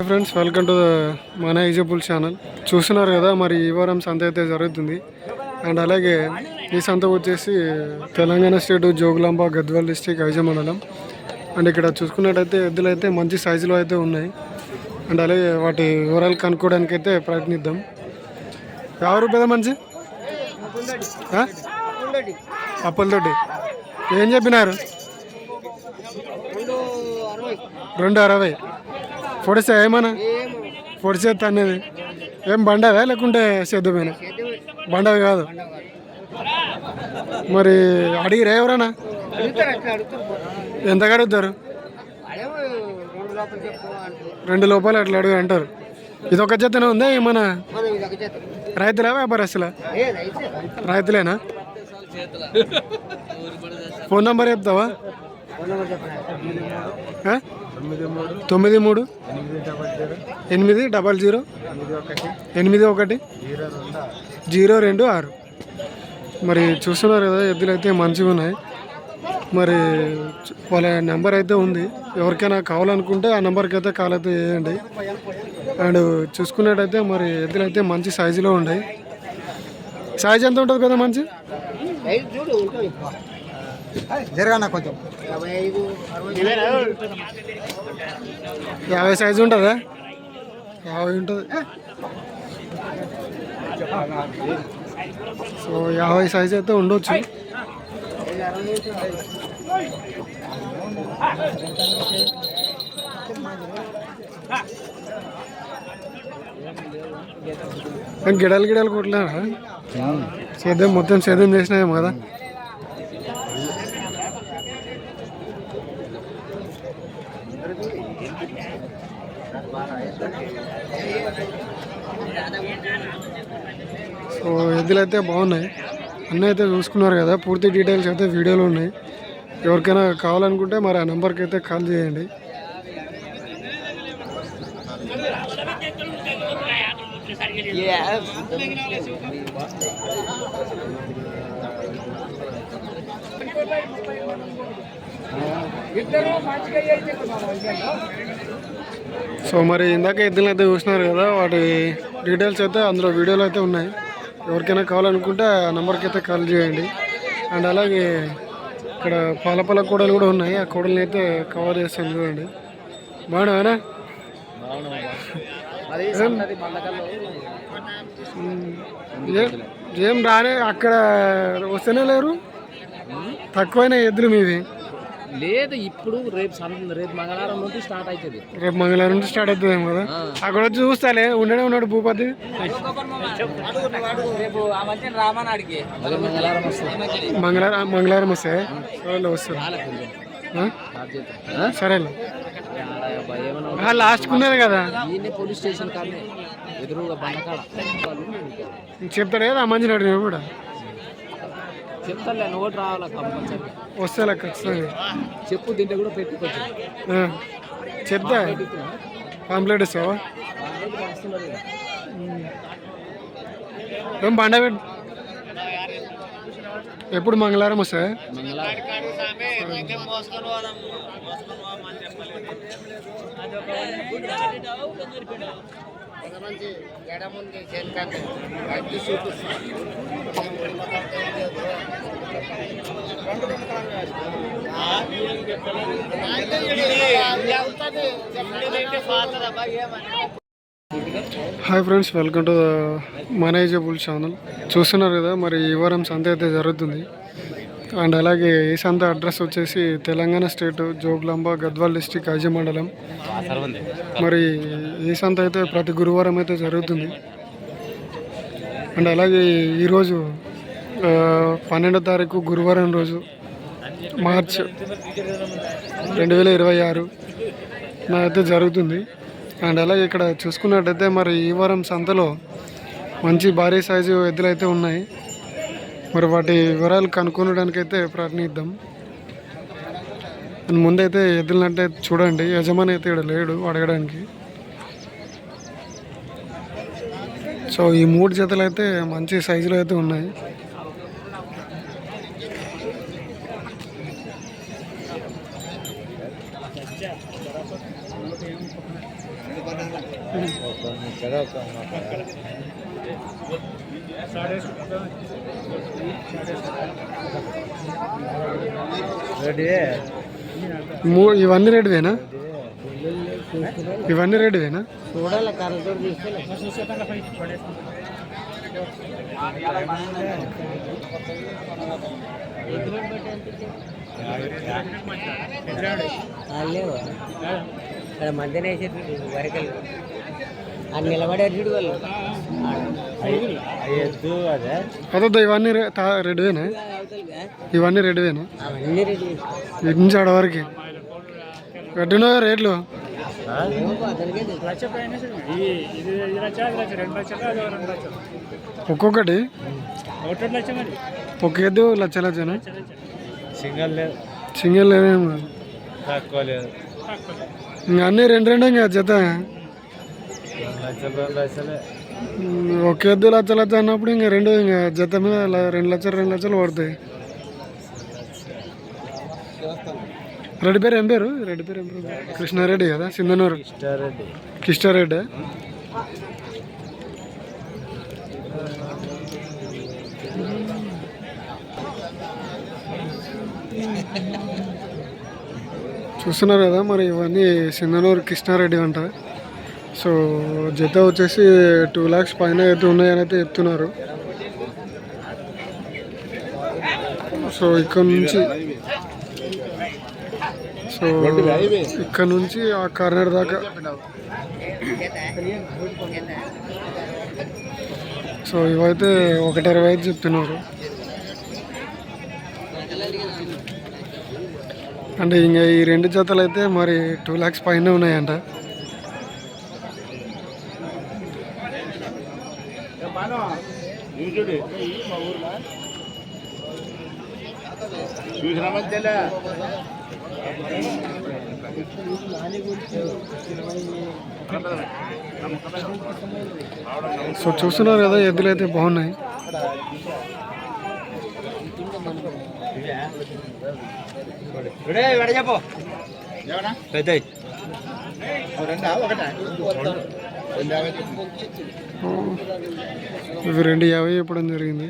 Friends, welcome to మన ఈజబుల్ channel. చూస్తున్నారు కదా, మరి ఈ వారం సంత అయితే జరుగుతుంది. అండ్ అలాగే ఈ సంత వచ్చేసి తెలంగాణ స్టేట్ జోగులాంబ గద్వాల్ డిస్టిక్ ఐజ మండలం. అండ్ ఇక్కడ చూసుకున్నట్టయితే ఎద్దులు అయితే మంచి సైజులో అయితే ఉన్నాయి. అండ్ అలాగే వాటి వివరాలు కనుక్కోవడానికి అయితే ప్రయత్నిద్దాం. ఎవరు పెద్ద మంచి అప్పలతోటి ఏం చెప్పినారు? 260. పొడిసా ఏమన్నా పొడిచేస్తా అనేది ఏం బండవే లేకుంటే సేద్యమేనా? బండవి కాదు. మరి అడిగిరా ఎవరన్నా? ఎంత అడుగుతారు? 2 లోపల అట్లా అడుగు అంటారు. ఇది ఒక జతనే ఉందా ఏమన్నా? రైతులా వ్యాపారస్తులా? రైతులేనా? ఫోన్ నెంబర్ చెప్తావా? 93 800 81 026. మరి చూస్తున్నారు కదా, ఎద్దులు అయితే మంచిగా ఉన్నాయి. మరి వాళ్ళ నెంబర్ అయితే ఉంది. ఎవరికైనా కావాలనుకుంటే ఆ నెంబర్కి అయితే కాల్ అయితే చేయండి. అండ్ చూసుకున్నట్టయితే మరి ఎద్దులు అయితే మంచి సైజులో ఉన్నాయి. సైజ్ ఎంత ఉంటుంది కదా? మంచి జరగనా కొంచెం 50 సైజు ఉంటుందా? 50 ఉంటుంది. సో 50 సైజు అయితే ఉండొచ్చు. గిడలు కొట్టలేరా? సేద్యం మొత్తం సేద్యం చేసినాయేమో కదా. సో ఎద్దులు అయితే బాగున్నాయి. అన్నీ అయితే చూసుకున్నారు కదా. పూర్తి డీటెయిల్స్ అయితే వీడియోలో ఉన్నాయి. ఎవరికైనా కావాలనుకుంటే మరి ఆ నెంబర్కి అయితే కాల్ చేయండి. సో మరి ఇందాక ఎద్దులు అయితే చూసినారు కదా, వాటి డీటెయిల్స్ అయితే అందులో వీడియోలో అయితే ఉన్నాయి. ఎవరికైనా కావాలనుకుంటే ఆ నెంబర్కి అయితే కాల్ చేయండి. అండ్ అలాగే ఇక్కడ పాలపల్ల కూడలు కూడా ఉన్నాయి. ఆ కూడల్ని అయితే కవర్ చేస్తాను చూడండి. బాగున్నావానా? ఏం రానే అక్కడ వస్తేనే లేరు. తక్కువైనా ఎద్దులు మీవి లేదు. ఇప్పుడు రేపు మంగళవారం నుంచి స్టార్ట్ అవుతుంది. రేపు మంగళవారం నుంచి స్టార్ట్ అవుతుంది ఏమో కదా. అక్కడ వచ్చి చూస్తాలే. ఉండనే ఉన్నాడు భూపతి. మంగళవారం వస్తాయి. సరేలే. లాస్ట్ ఉన్నది కదా పోలీస్ స్టేషన్ కానీ ఎదురుగా చెప్తాడు కదా మంచినాడు. నువ్వు కూడా చెప్తాలే, నువ్వు రావాలా కంపల్సరీ. వస్తా ఖచ్చితంగా చెప్పు. దీంట్లో కూడా పెట్టుకోవచ్చు. చెప్తా. పాంప్లెట్ ఇస్తావా? ఏం బండ పెట్టు. ఎప్పుడు మంగళవారం వస్తా? హాయ్ ఫ్రెండ్స్, వెల్కమ్ టు మన ఈజబుల్ ఛానల్. చూస్తున్నారు కదా, మరి ఈ వారం సంత అయితే జరుగుతుంది. అండ్ అలాగే ఈ సంత అడ్రస్ వచ్చేసి తెలంగాణ స్టేట్ జోగులాంబ గద్వాల్ డిస్టిక్ ఐజ మండలం. మరి ఈ సంత అయితే ప్రతి గురువారం అయితే జరుగుతుంది. అండ్ అలాగే ఈరోజు 12వ తారీఖు గురువారం రోజు మార్చ్ 2026 అయితే జరుగుతుంది. అండ్ అలాగే ఇక్కడ చూసుకున్నట్టయితే మరి ఈ వారం సంతలో మంచి భారీ సైజు ఎద్దులు అయితే ఉన్నాయి. మరి వాటి వివరాలు కనుక్కోవడానికి అయితే ప్రయత్నిద్దాం. ముందైతే ఎద్దులంటే చూడండి, యజమాని అయితే ఇక్కడ లేడు అడగడానికి. సో ఈ 3 జతలు అయితే మంచి సైజులో అయితే ఉన్నాయి. ఇవన్నీ రెడీవేనా? ఇవన్నీ రెడీవేనా? చూడాలి కరెంట్ లేవు ఇక్కడ మధ్యన వేసేది వరకలు అది నిలబడారు చూడు వాళ్ళు అదే అదే ఇవన్నీ రెడీవేనా? ఇవన్నీ రెడీవేనా? అవన్నీ రెడీ ఇటు నుంచి ఆడ వరకు కట్టిన రేట్లు ఒక్కొక్కటి ఒక ఎద్దు లచ్చనా? సింగల్ లేదు, సింగిల్ లేదేమో, తక్కువ లేదు, ఇంకా అన్నీ రెండు ఇంకా జత. లక్షలే ఒక ఎద్దు లచ్చ అన్నప్పుడు ఇంకా ఇంకా జత మీద 2 లక్షలు పడతాయి. రెడ్డి పేరు ఏం పేరు? కృష్ణారెడ్డి కదా, సింధనూరు కిష్టారెడ్డి. చూస్తున్నారు కదా మరి ఇవన్నీ సింధనూరు కృష్ణారెడ్డి అంట. సో జత వచ్చేసి 2 lakhs పైన అయితే ఉన్నాయని అయితే చెప్తున్నారు. సో ఇక్కడ నుంచి ఆ కార్నర్ దాకా. సో ఇవైతే 1.25 చెప్తున్నారు. అంటే ఇంకా ఈ 2 జతలు అయితే మరి 2 lakhs పైన ఉన్నాయంట. సో చూస్తున్నారు కదా ఎద్దులు అయితే బాగున్నాయి. ఇవి 2.50 చెప్పడం జరిగింది.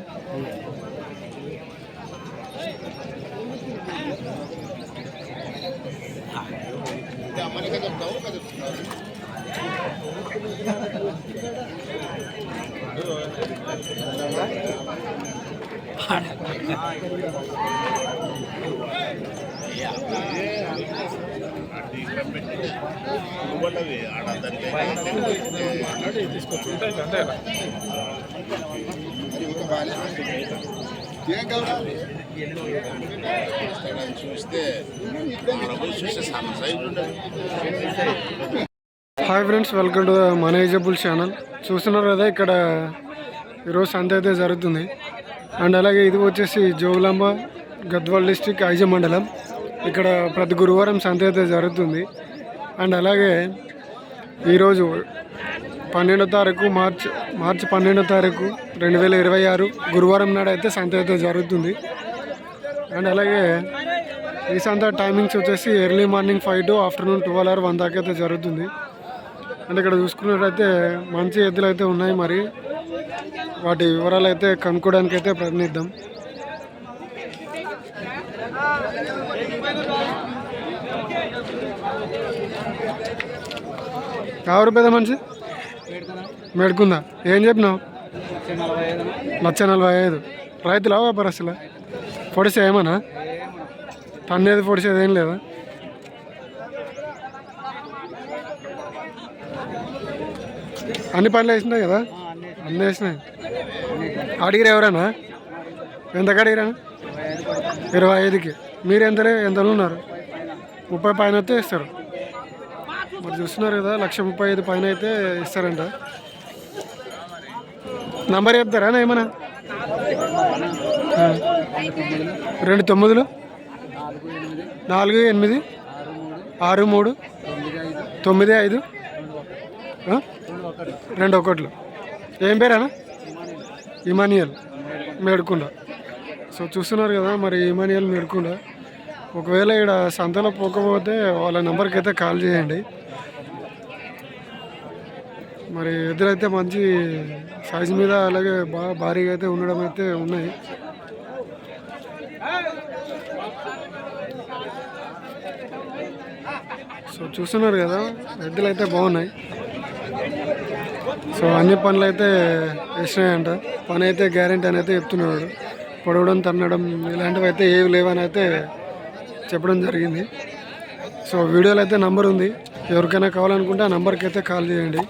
Hi friends, welcome to manageable channel. చూస్తున్నారు కదా ఇక్కడ ఈరోజు సంత అయితే జరుగుతుంది. అండ్ అలాగే ఇది వచ్చేసి జోగులాంబ గద్వాల్ డిస్టిక్ ఐజ మండలం. ఇక్కడ ప్రతి గురువారం సంత అయితే జరుగుతుంది. అండ్ అలాగే ఈరోజు 12వ తారీఖు మార్చి 12వ తారీఖు 2026 గురువారం నాడు అయితే సంత అయితే జరుగుతుంది. అండ్ అలాగే ఈ సంత టైమింగ్స్ వచ్చేసి early morning 5 to afternoon 12 or 1 దాకా అయితే జరుగుతుంది. అంటే ఇక్కడ చూసుకున్నట్టయితే మంచి ఎద్దులు అయితే ఉన్నాయి. మరి వాటి వివరాలు అయితే కనుక్కోవడానికి అయితే ప్రయత్నిద్దాం. ఎవరు పెద్ద మనిషి మేడుకుందా? ఏం చెప్పినావు? 1,45,000. రైతులా వ్యాపారస్తులా? పొడిసే ఏమన్నా తన్నేది పొడిసేది ఏం లేదా? అన్ని పనులు వేసినాయి కదా? అన్నీ వేసినాయి. అడిగిరా ఎవరైనా? ఎంతకు అడిగిరా? 25కి. మీరు ఎంతలో ఉన్నారు? 30 పైన అయితే ఇస్తారు. మరి చూస్తున్నారు కదా, 1,35,000 పైన అయితే ఇస్తారంట. నంబర్ చెప్తారా ఏమన్నా? 2 9 4 8 6 3 9 5 2 1. ఏం పేరేనా? ఇమానియల్ మేడుకుండ. సో చూస్తున్నారు కదా మరి ఇమానియల్ మేడుకుండ. ఒకవేళ ఇక్కడ సంతలో పోకపోతే వాళ్ళ నెంబర్కి అయితే కాల్ చేయండి. మరి ఎదురైతే మంచి సైజు మీద అలాగే బాగా భారీగా అయితే ఉండడం అయితే ఉన్నాయి. సో చూస్తున్నారు కదా, ఎద్దులు అయితే బాగున్నాయి. సో అన్ని పనులు అయితే వేసినాయంట. పని అయితే గ్యారెంటీ అని అయితే చెప్తున్నాడు. పొడవడం, తన్నడం ఇలాంటివి అయితే ఏవి లేవని అయితే చెప్పడం జరిగింది. సో వీడియోలో అయితే నంబర్ ఉంది, ఎవరికైనా కావాలనుకుంటే ఆ నంబర్కి అయితే కాల్ చేయండి.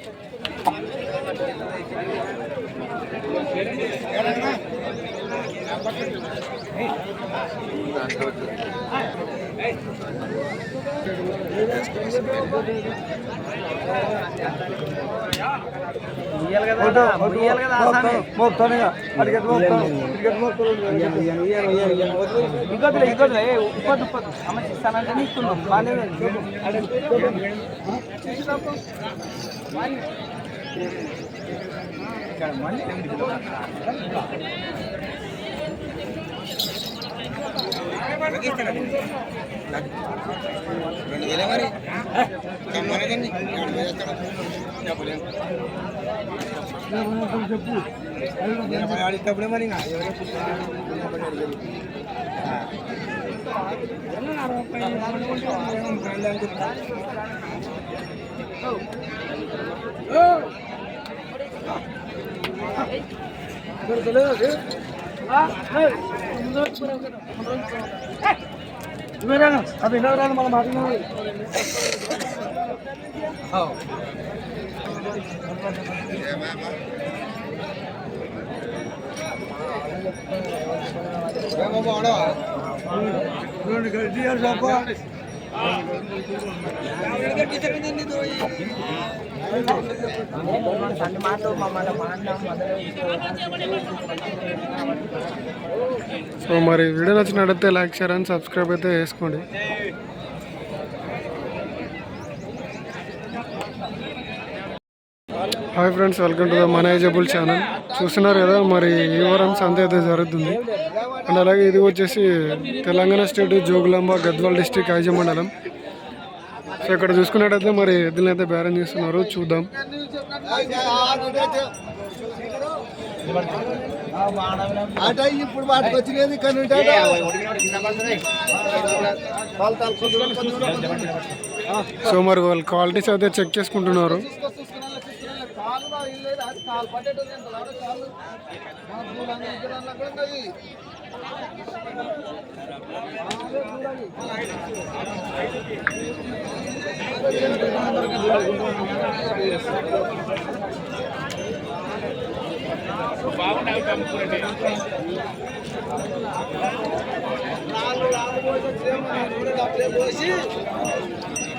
సో మరి వీడియో నచ్చినట్లయితే లైక్, షేర్ అండ్ సబ్స్క్రైబ్ అయితే చేసుకోండి. Hi friends, welcome to the manageable channel. చూస్తున్నారు కదా, మరి ఈ వారం సంత అయితే జరుగుతుంది. అండ్ అలాగే ఇది వచ్చేసి తెలంగాణ స్టేట్ జోగులాంబ గద్వాల్ డిస్టిక్ ఐజ మండలం. సో ఇక్కడ చూసుకున్నట్టయితే మరి ఎద్దులను అయితే బేరం చేస్తున్నారు, చూద్దాం. సో మరి వాళ్ళు క్వాలిటీస్ అయితే చెక్ చేసుకుంటున్నారు.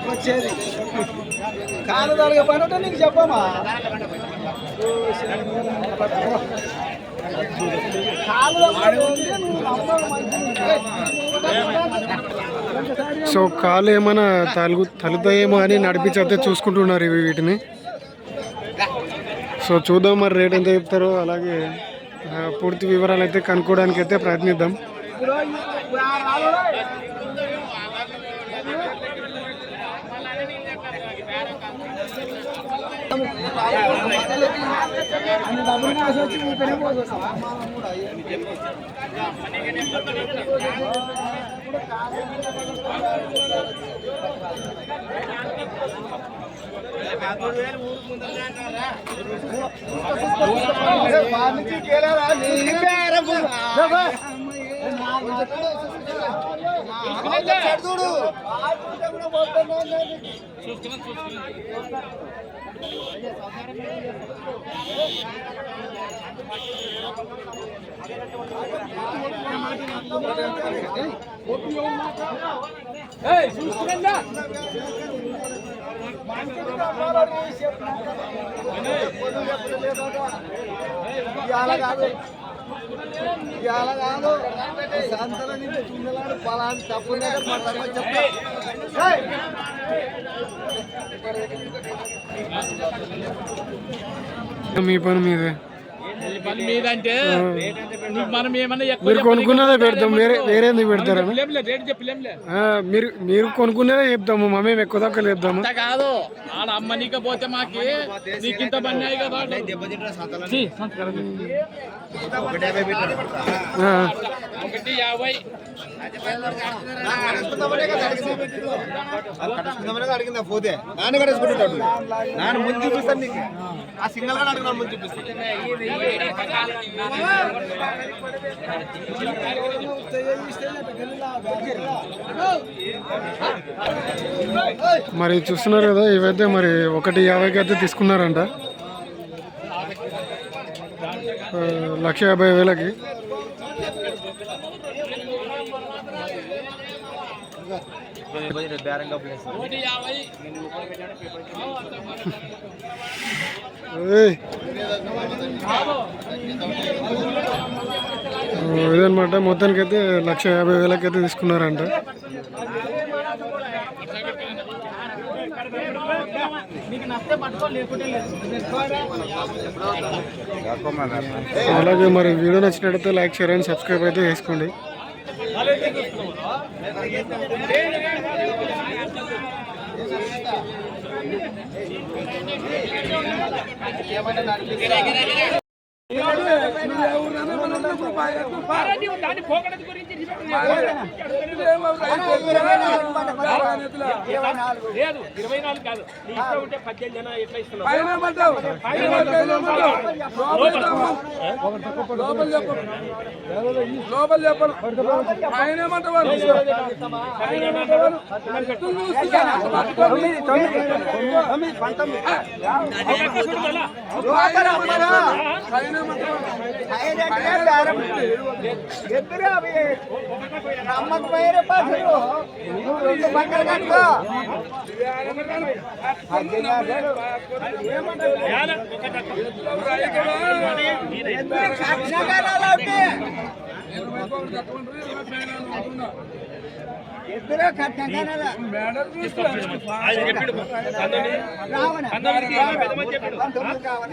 వచ్చేది కాలు తలగా పని నీకు చెప్పమా. సో కాలు ఏమైనా తలుతాయేమో అని నడిపించి అయితే చూసుకుంటున్నారు ఇవి వీటిని. సో చూద్దాం మరి రేట్ ఎంత చెప్తారో, అలాగే పూర్తి వివరాలు అయితే కనుక్కోవడానికి అయితే ప్రయత్నిద్దాం. మీ పని మీదే. పని మీదంటే మనం ఏమన్నా మీరు కొనుక్కున్నదే పెడతాం, వేరేది పెడతారా? రేటు చెప్పలేంలే. మీరు కొనుక్కున్నదే చెప్తాము, మేము ఎక్కువ తక్కువ చెప్తాము. అంత కాదు, ఆడ అమ్మనీకపోతే మాకి నీకింత పన్నాయి కదా. 150 అడిగిందా పోతే నాన్న కడేసుకుంటాడు. నాన్న ముందు చూపిస్తాను నీకు, ఆ సింగల్ గా అడిగిన ముందు చూపిస్తాను. మరి చూస్తున్నారు కదా, ఇవైతే మరి 150కి అయితే తీసుకున్నారంట, 1,50,000కి. ఇదనమాట, మొత్తానికైతే 1,50,000కి అయితే తీసుకున్నారంట. అలాగే మరి వీడియో నచ్చినట్టయితే లైక్, షేర్ అండ్ సబ్స్క్రైబ్ అయితే చేసుకోండి. లేదు 24 కాదు, నీ ఇష్టం ఉంటే 18 జన ఎట్లా ఇస్తున్నావు? లోపల చెప్పను ఆయన ఏమంటారు? అమ్మకు పోయే పాసులు పక్కన కట్టుకో. ఇద్దరు కట్టంగా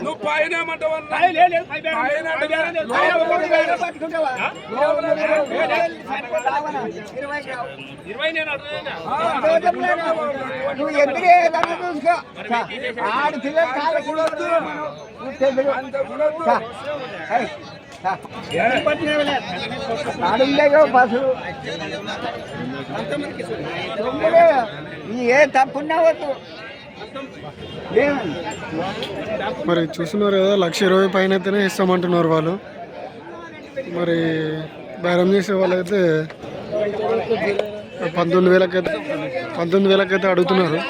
నువ్వు పైన ఏమంటావన్నా? నువ్వు ఎదురే చూసుకో. ఆడు పిల్లలు కాళ్ళు కూడొద్దు. ఆడుండేగా బస్సు ఏ తప్పున్నా వద్దు. మరి చూస్తున్నారు కదా, 1,20,000 పైన అయితేనే ఇస్తామంటున్నారు వాళ్ళు. మరి బేరం చేసే వాళ్ళైతే 19,000కైతే అడుగుతున్నారు.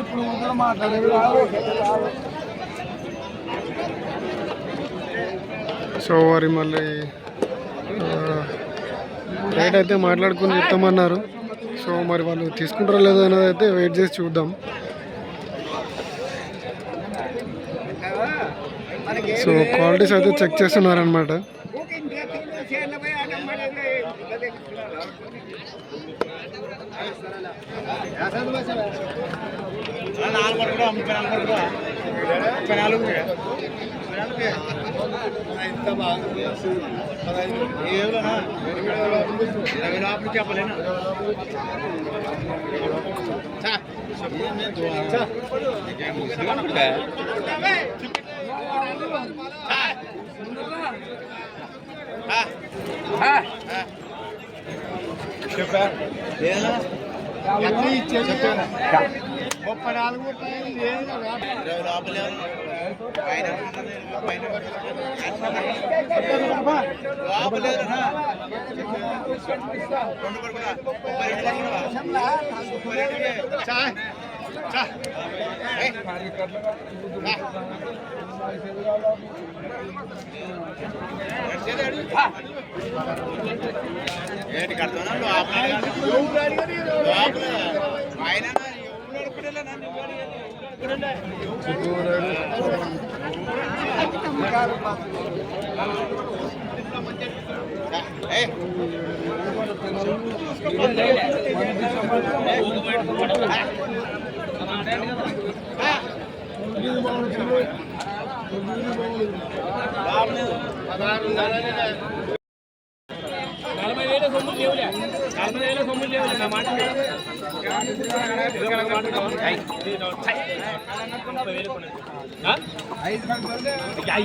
ఇప్పుడు మాట్లాడేది సో మరి మళ్ళీ రేట్ అయితే మాట్లాడుకుని చెప్తామన్నారు. సో మరి వాళ్ళు తీసుకుంటారో లేదో అనేది అయితే వెయిట్ చేసి చూద్దాం. సో క్వాలిటీస్ అయితే చెక్ చేస్తున్నారనమాట. చెప్పలేనా చెప్పా 34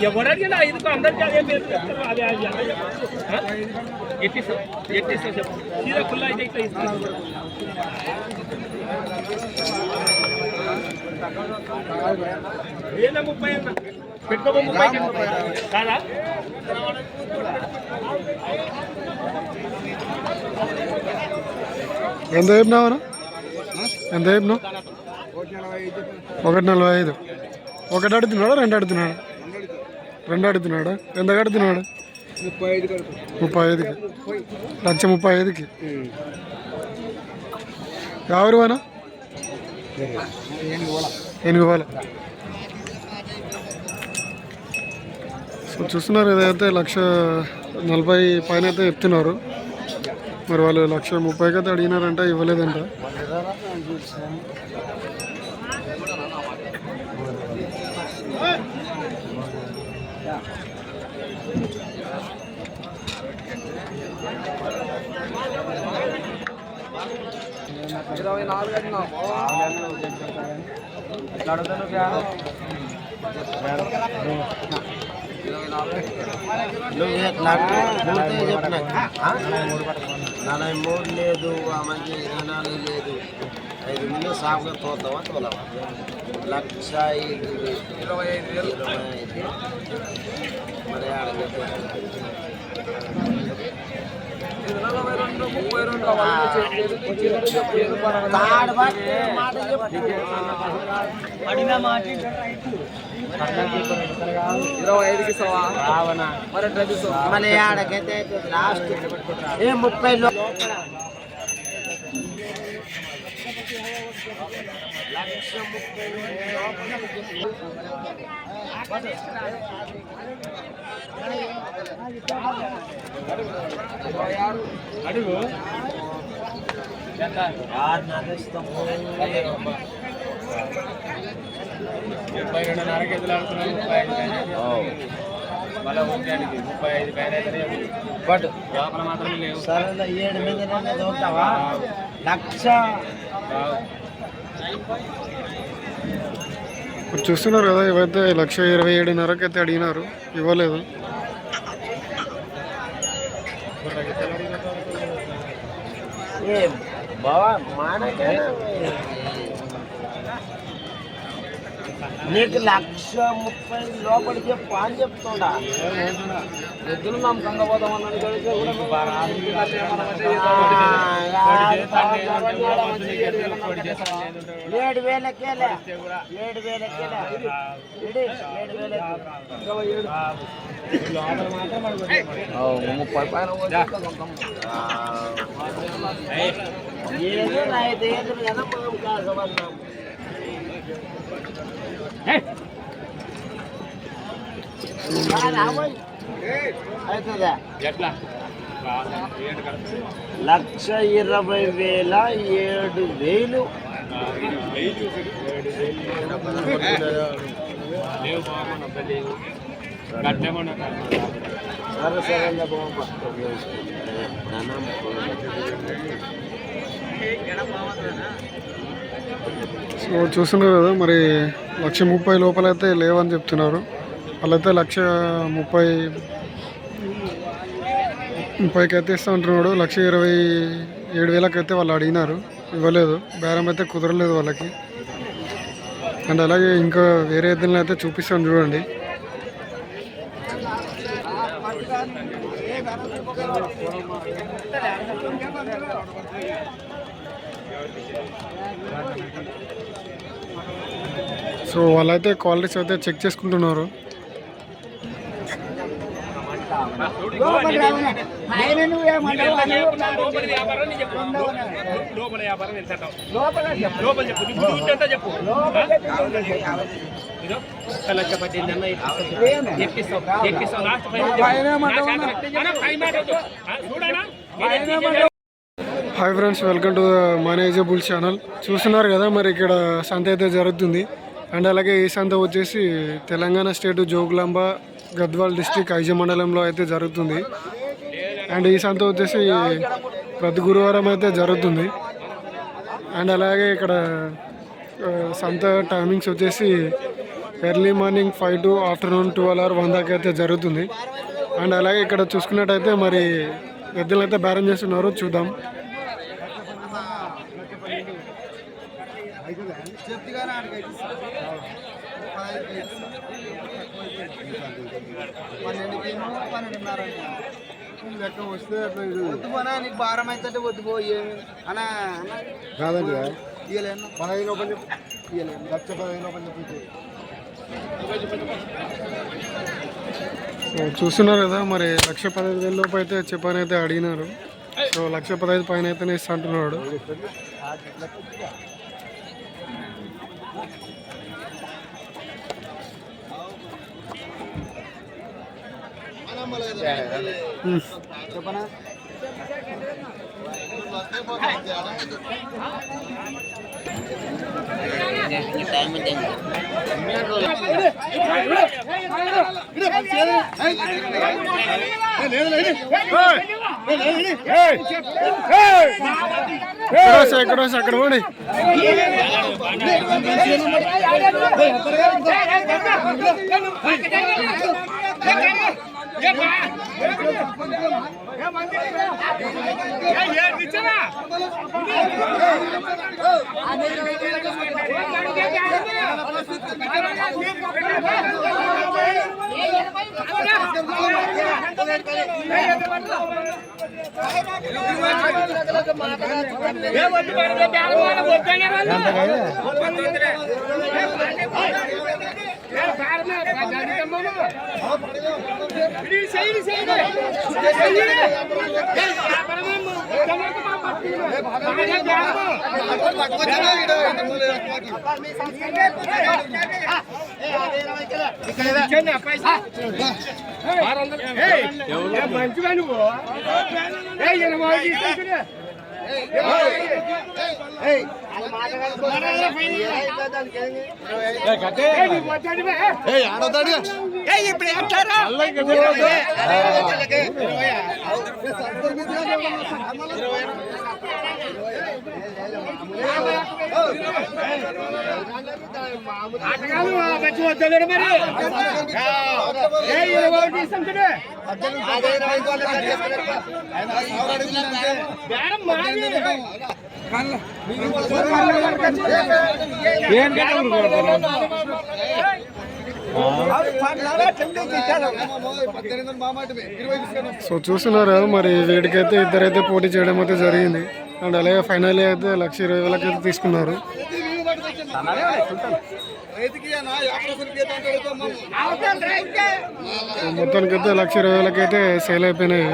ఎవరు అడిగినా 5కు అందరికీ అదే పేరు చెప్తారు. అదే ఎట్టిస్తా చెప్పు సీదా కుల్లా అయితే ఇట్లా ఇస్తాను. ఏదో 30 అన్న పెట్టుకో 30 కాదా ఎంత చెప్పినావా? ఎంత చెప్పినావు? 1.45. ఒకటి అడుగుతున్నాడా 2 అడుగుతున్నాడా? 2 అడుగుతున్నాడా? ఎంత కడుతున్నాడు? 35కి. 1,35,000కి. ఎవరువానా? ఏనుగువాల. సో చూస్తున్నారు ఏదైతే 1,40,000 పైన అయితే చెప్తున్నారు. మరి వాళ్ళు 1,30,000కి అయితే అడిగినారంట, ఇవ్వలేదంట. నలభై మూడు లేదు, ఆ మంచి 24 లేదు. 5 సాగుగా తోతావా తోలవా? 1,25,000 మరి అడిగిన మాట 25కి సవా మరి మళ్ళీ ఆడకైతే లాస్ట్ 30లో అడుగు బట్ మాత్రమే లేవు. సరే 7 మీద చదువుతావా? 1,00,000 ఇప్పుడు చూస్తున్నారు కదా, ఇవైతే 1,27,500కి అయితే అడిగినారు, ఇవ్వలేదు. బావా మానకే నీకు 1,30,000 లోపలి చెప్పు అని చెప్తుండా. ఎద్దులు నమ్మకంగా పోదామని కలిసి కూడా 7,000కేలే 30 పైన ఏదో 5 కదా మనం కాసమన్నాం. అవుతుందా? 1,20,000 సరే సో చూస్తున్నారు కదా, మరి 1,30,000 లోపల అయితే లేవని చెప్తున్నారు. వాళ్ళైతే 1,30,000కి అయితే ఇస్తా ఉంటున్నాడు. 1,27,000కి అయితే వాళ్ళు అడిగినారు, ఇవ్వలేదు. బేరం అయితే కుదరలేదు వాళ్ళకి. అండ్ అలాగే ఇంకా వేరే ఎద్దులను అయితే చూపిస్తాను చూడండి. సో వాళ్ళైతే క్వాలిటీస్ అయితే చెక్ చేసుకుంటున్నారు. Hi friends, welcome to manager bull channel. చూస్తున్నారు కదా మరి ఇక్కడ సంత అయితే జరుగుతుంది. అండ్ అలాగే ఈ సంత వచ్చేసి తెలంగాణ స్టేట్ జోగులాంబ గద్వాల్ డిస్టిక్ ఐజ మండలంలో అయితే జరుగుతుంది. అండ్ ఈ సంత వచ్చేసి ప్రతి గురువారం అయితే జరుగుతుంది. అండ్ అలాగే ఇక్కడ సంత టైమింగ్స్ వచ్చేసి early morning 5 to afternoon 12 or 1 దాకా అయితే జరుగుతుంది. అండ్ అలాగే ఇక్కడ చూసుకున్నట్టయితే మరి ఎద్దులు అయితే బేరం చేస్తున్నారు, చూద్దాం. నీకు భారం అయితే వద్దుపో అనా కాదండి. ఇయ్యలేను 15 లోపల చెప్పు. ఇయ్యలేను 15 లోపల చెప్పి. సో చూస్తున్నారు కదా మరి 1,15,000 లోపు అయితే చెప్పని అయితే అడిగినారు. సో 1,15,000 పైన అయితేనే ఇస్తా అంటున్నాడు. చెప్పనా ఎక్కడ పోండి. మంచిగా నువ్వు సో చూస్తున్నారు మరి వీడికైతే ఇద్దరైతే పోటీ చేయడం అయితే జరిగింది. అండ్ అలాగే ఫైనల్ అయితే 1,20,000 అయితే తీసుకున్నారు. మొత్తానికైతే 1,20,000 అయితే సేల్ అయిపోయినాయి.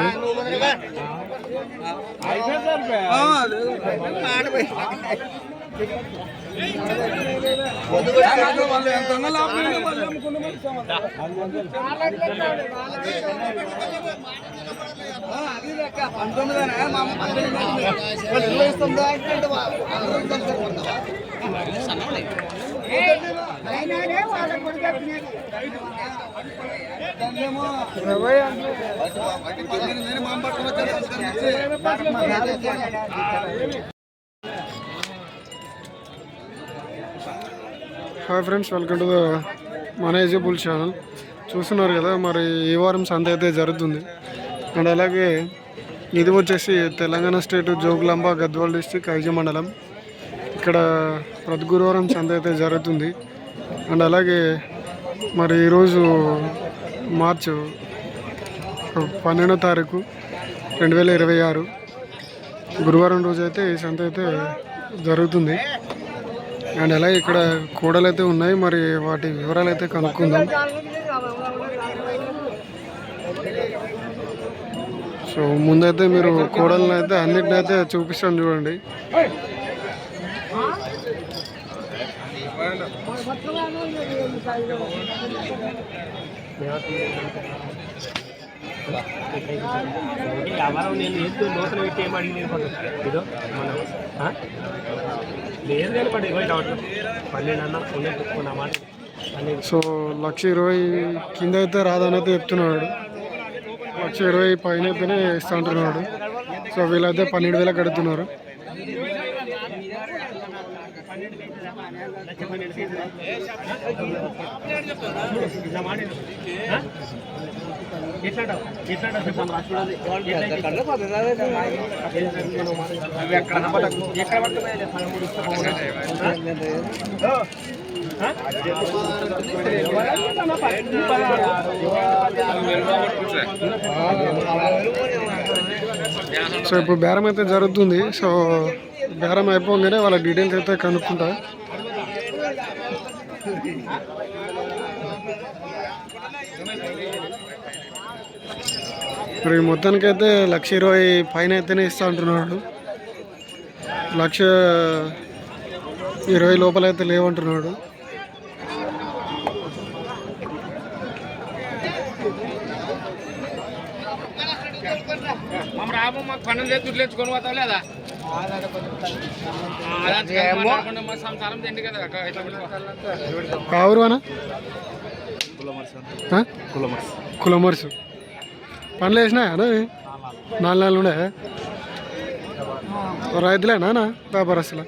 Hi friends, welcome to the manager bull channel. చూస్తున్నారు కదా మరి ఈ వారం సంత అయితే జరుగుతుంది. అండ్ అలాగే ఇది వచ్చేసి తెలంగాణ స్టేట్ జోగులాంబ గద్వాల్ డిస్టిక్ ఐజ మండలం. ఇక్కడ ప్రతి గురువారం సంత అయితే జరుగుతుంది. అండ్ అలాగే మరి ఈరోజు మార్చి 12వ తారీఖు 2026 గురువారం రోజు అయితే ఈ సంత అయితే జరుగుతుంది. అండ్ అలాగే ఇక్కడ కూడలు అయితే ఉన్నాయి, మరి వాటి వివరాలు అయితే కనుక్కుందాం. సో ముందైతే మీరు కూడలను అయితే అన్నిటిని అయితే చూపిస్తాను చూడండి. నేను ఎత్తు లోపల పెట్టి ఏం అడిగి ఇదో లేదు కానీ పడి 12 అన్న ఉన్న మాట. సో 1,20,000 కింద అయితే రాదని అయితే చెప్తున్నాడు. 1,20,000 పైన అయితేనే ఇస్తా అంటున్నాడు. సో వీళ్ళైతే 12,000 కడుతున్నారు. సో ఇప్పుడు బేరం అయితే జరుగుతుంది. సో బేరం అయిపోగానే వాళ్ళ డీటెయిల్స్ అయితే కనుక్కుంటా. మరి మొత్తానికైతే 1,20,000 పైన అయితేనే ఇస్తా అంటున్నాడు. 1,20,000 లోపల అయితే లేవంటున్నాడు. రాము మాకు పన్నులు తెచ్చుకొని పోతావు లేదా సంసారం తిండి కదా. కావురు అన్న కులమర్సు పనులు వేసినాయా 4 ఉండే రైతులేనా వ్యాపారస్తుల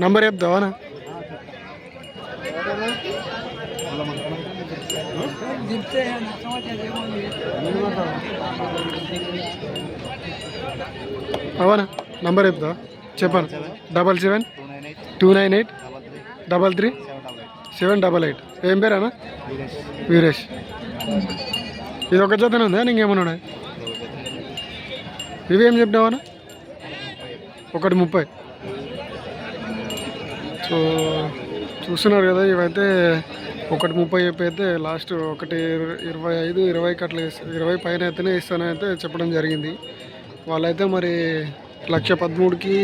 నంబర్ చెప్తావానా? అవనా నంబర్ చెప్తావా? చెప్పాను. 77-298-33-788. ఏం పేరేనా? వీరేష్. ఇది ఒక జతనే ఉందా ఇంకేమన్నా? ఇవి ఏం చెప్పినావనా? 1:30. సో చూస్తున్నారు కదా, ఇవైతే 1:30 చెప్పి అయితే లాస్ట్ 1:25, 20 అట్లా 20 పైన అయితేనే ఇస్తానని అయితే చెప్పడం జరిగింది. వాళ్ళైతే మరి 1,13,000కి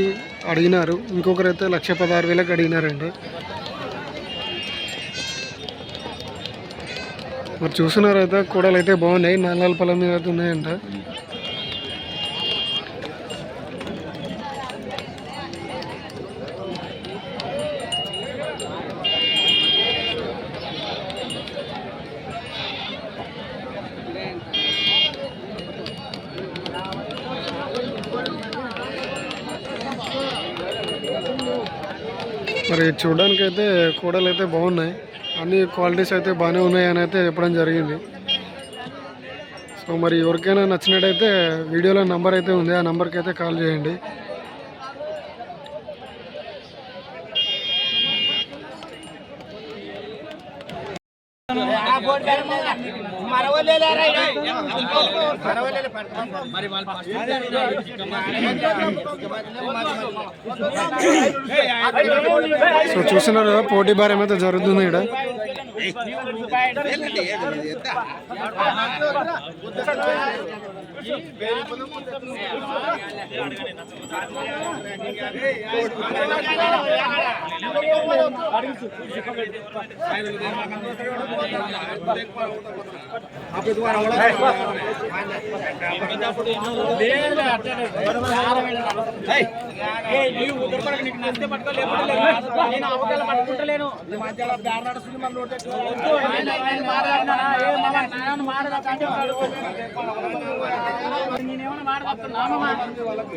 అడిగినారు. ఇంకొకరైతే 1,16,000కి అడిగినారండి. మరి చూస్తున్నారు అయితే కూడలు అయితే బాగున్నాయి. 4 పొలం మీద అయితే ఉన్నాయంట. మరి చూడడానికి అయితే కూడలు అయితే బాగున్నాయి. అన్ని క్వాలిటీస్ అయితే బాగానే ఉన్నాయని అయితే చెప్పడం జరిగింది. సో మరి ఎవరికైనా నచ్చినట్టయితే వీడియోలో నంబర్ అయితే ఉంది, ఆ నెంబర్కి అయితే కాల్ చేయండి. సో చూస్తున్నారు కదా, పోటీ భారం అయితే జరుగుతుంది ఇక్కడ.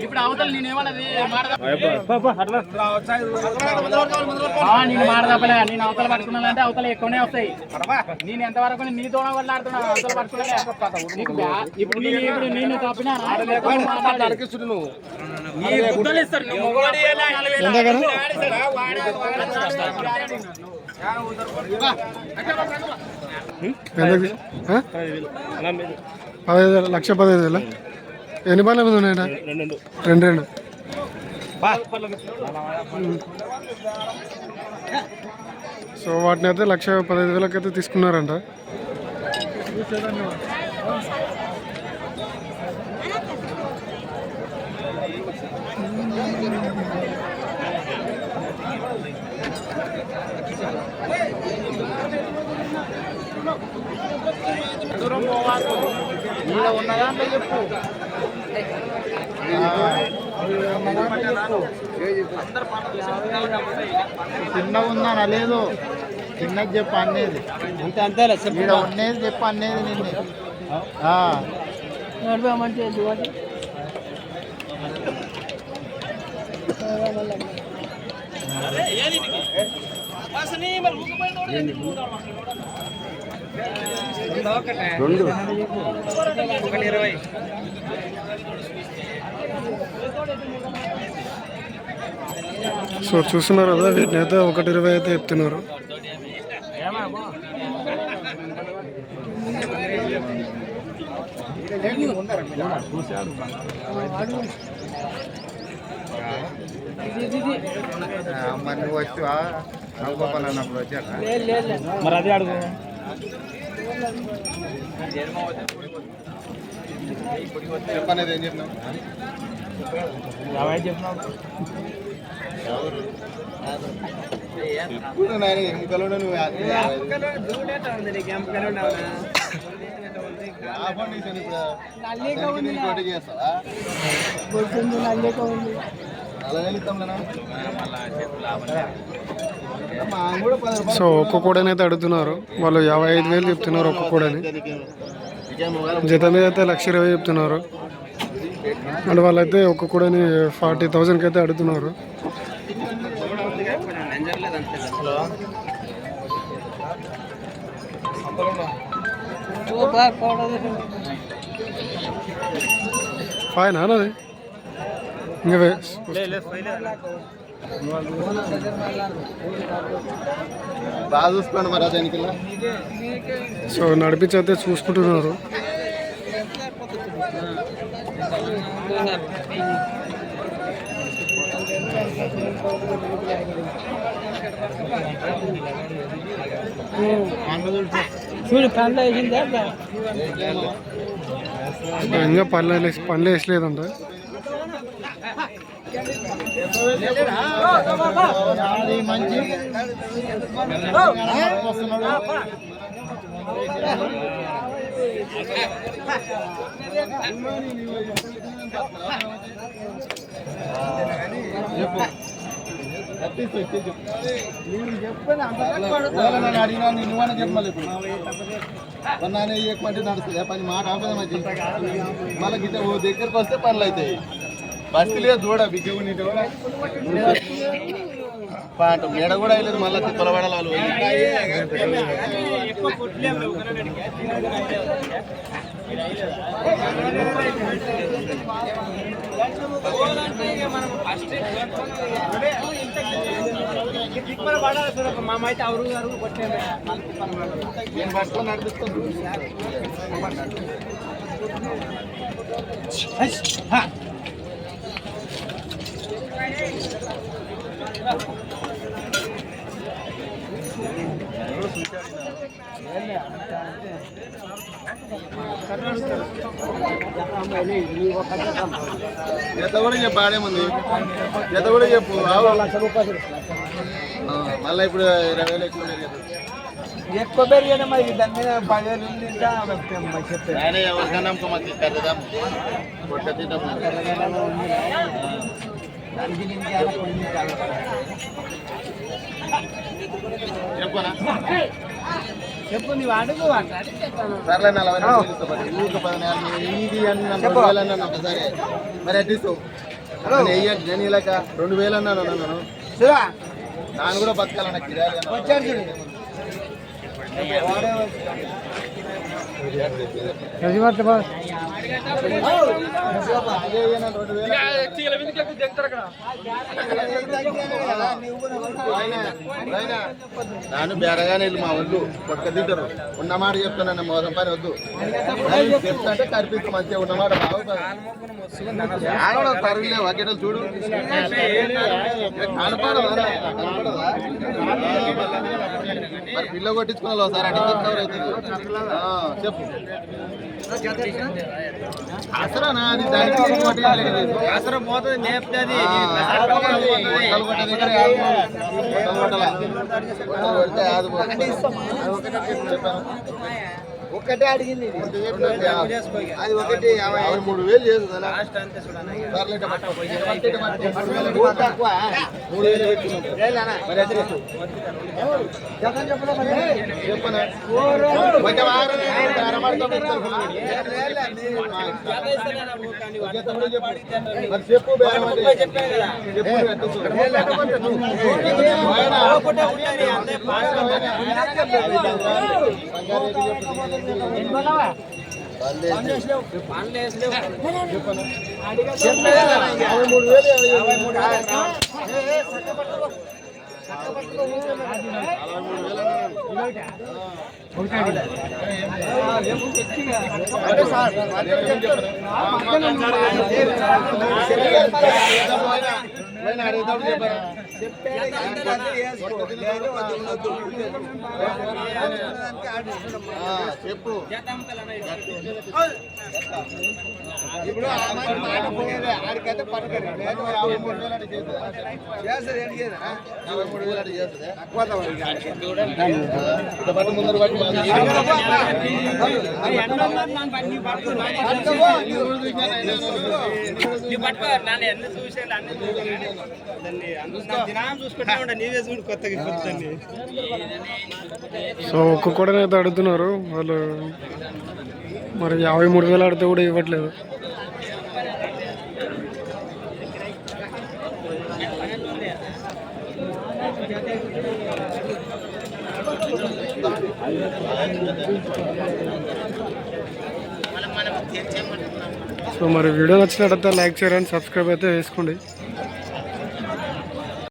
ఇప్పుడు అవతల నేనేమన్నది నేను మాడదప్పలే. నేను అవతల పట్టుకున్నానంటే అవతల ఎక్కువనే వస్తాయి. నేను ఎంతవరకు నీతో వల్లాడుతున్నా అవతల పట్టుకున్నా. ఇప్పుడు నేను తప్పినా $15,000 ఎన్ని బాల మీద ఉన్నాయట? 2. సో వాటిని అయితే 1,15,000 అయితే తీసుకున్నారంట. చిన్న ఉందా లేదు, చిన్నది చెప్పు అనేది అంతే అంతేలే ఇక్కడ ఉన్నది చెప్పు అనేది నిన్ను. రెండు సో చూస్తున్నారు కదా, వీటిని అయితే 1,20,000 అయితే చెప్తున్నారు. మరి నువ్వు వచ్చా అనుకోవాలన్నప్పుడు వచ్చాక మరి అదే అడుగు. చెప్పనేది ఏం చెప్పినావు? ఇప్పుడు నాయన ఎముకలోనే నువ్వు ఇప్పుడు చేస్తావా? అలా వెళ్తాంలేనా? సో ఒక్క కోడని అయితే అడుగుతున్నారు వాళ్ళు. 55,000 చెప్తున్నారు ఒక్క కోడని. జత మీద అయితే 1,20,000 చెప్తున్నారు. అండ్ వాళ్ళైతే ఒక్క కోడని 40,000కి అయితే అడుగుతున్నారు. ఫైన్ అన్నది ఇంకా బాగా చూసుకోండి మరి దానికి. సో నడిపించి అయితే చూసుకుంటున్నారు. చూడు పండ్లు వేసిందా? ఇంకా పనులు వేసలేదంట. మంచి అడిగినా నువ్వనే చెప్పాలి. ఇప్పుడు కొన్నానే ఎక్కువంటే నడుస్తుంది పని మాట ఆపద మంచి. మళ్ళీ గిట్ట దగ్గరకు వస్తే పనులు అవుతాయి. బస్సులే దూడ బిగ్గు పాట మేడ కూడా అయ్యలేదు. మళ్ళీ తిప్పల పడాలి వాళ్ళు. మామైతే అవరు అరుగు కొట్టాను. నేను పట్టుకొని నడిపిస్తాను. జత కూడా చెప్పు, ఆడేముంది జత కూడా చెప్పు. మళ్ళీ ఇప్పుడు 20,000 ఎక్కువ పెరిగానే మరి దాని మీద 10,000 ఉంది. ఆయన ఎవరికైనా నమ్మకం మాకు కర్రదాం కొట్ట తింటాం. చెప్పునా చెప్పు నువ్వు అడుగు. సర్లే 40,000 ఊరికి 14 ఇది అన్న సరే మరి అడ్డిస్తావు. వెయ్యండి నేను ఇలాక 2,000 అన్నాను. దాన్ని కూడా బతకాలన్న కిరాయి. నాను బేరగానే వెళ్ళి మా వద్దు పక్క తింటారు ఉన్నమాట చెప్తానన్న మోసం పని వద్దు చెప్తాంటే కనిపిస్తూ మంచిగా ఉన్నమాట తరుగులే వగ్గెటలు చూడు కనపడదా మరి పిల్ల కొట్టించుకున్నా ఒకసారి అడిగి చెప్పు అసరానా అది దానికి అసలు పోతుంది ఒక్కటే అడిగింది అది ఒకటి 53,000 చేస్తుంది తక్కువ 3,000 చెప్పనా చెప్పు చెప్పు ఇప్పుడు ఆడికైతే పట్టుకరి 53,000 చేస్తుంది 53,000 చేస్తుంది ముందర సో ఒక్కొక్కడనైతే అడుగుతున్నారు వాళ్ళు, మరి 53,000 ఆడితే కూడా ఇవ్వట్లేదు. సో మరి వీడియో నచ్చినట్టయితే లైక్ చేయండి, సబ్స్క్రైబ్ అయితే చేసుకోండి.